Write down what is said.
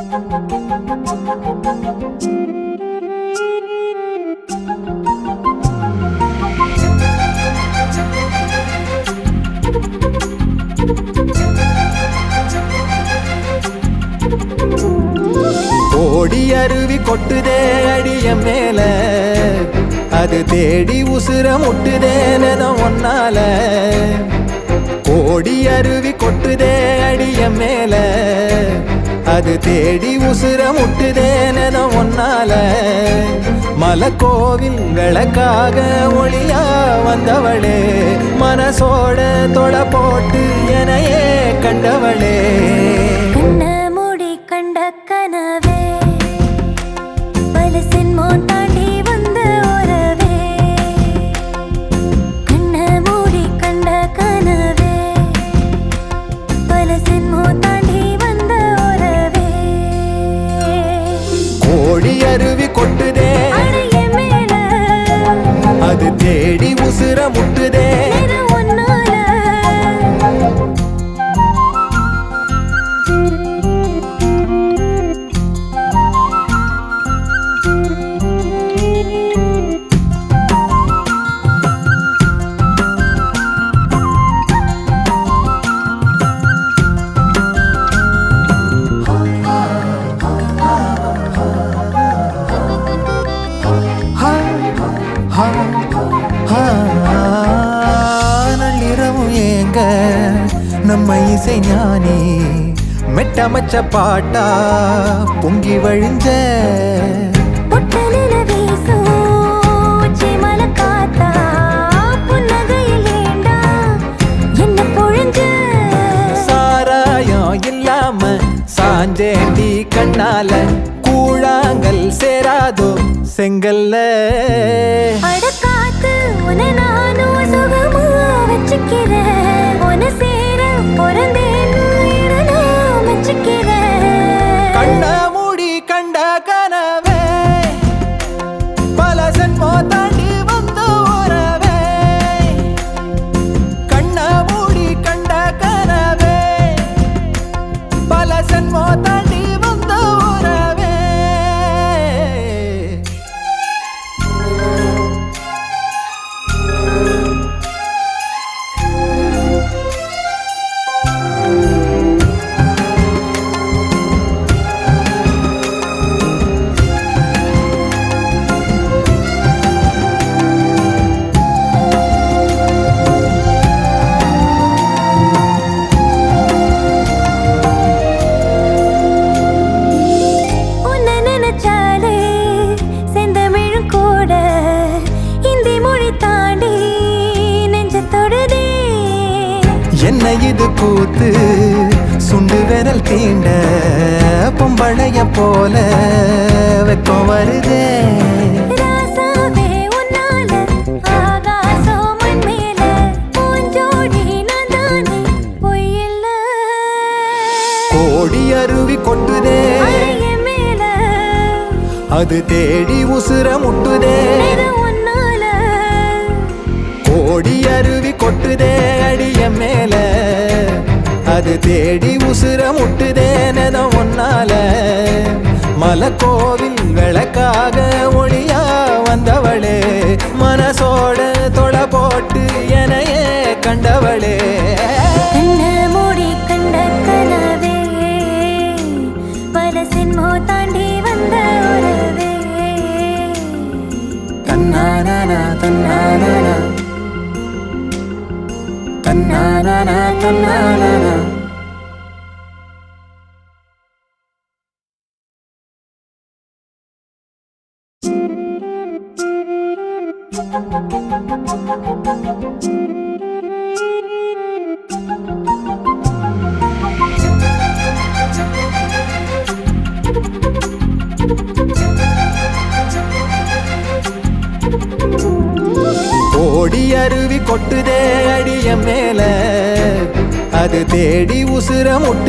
ஓடி அருவி கொட்டுதே அடிய மேல, அது தேடி உசுர முட்டுதேனதோ ஒன்னால. ஓடி அருவி கொட்டுதே அடிய மேல, அது தேடி உசுர முட்டுதேனதோ ஒன்னால. மலக்கோவில் விளக்காக ஒளியா வந்தவளே, மனசோட தொலை போட்டு எனையே கண்டவளே. ஓடி அருவி கொட்டுதே அது தேடி உசுர முட்டுதே. நள்ளிரவு ஏங்க நம்ம இசை ஞானி மெட்டமச்ச பாட்டா பொங்கி வழிஞ்ச. சாராயம் இல்லாம சாஞ்சேண்டி கண்ணால கூழாங்கல் சேராதோ செங்கல்ல. அடக்காத்து உன நானும் சுகமா வச்சுக்கிறேன், உன சேர பொறந்தேன்னு நான் வச்சுக்கிறேன். கண்ண மூடி கண்ட கனவே பல சென்மோ தாண்டி வந்த உறவே. கண்ண மூடி கண்ட கனவே பல சென்மோ தாண்டி வந்த உறவே. என்ன இது கூத்து சுண்டு விரல் தீண்ட பொம்பளைய போல வெக்கம் வருதே. கோடி அருவி கொட்டுதே அது தேடி உசுர முட்டுதே. கோடி அருவி கொட்டுதே அடிய மேல, அது தேடி உசுர முட்டுதேனதோ ஒன்னால. மலக்கோவில் விளக்காக ஒளியா வந்தவளே, மனசோட தொலை போட்டு எனையே கண்டவளே. மூடி கண்ட கனவே பல சென்மோ தாண்டி வந்த உறவே. தன்னானா தன்னானா தன்னானா தன்னானா. ஓடி அருவி கொட்டுதே அடிய மேல, அது தேடி உசுர முட்டு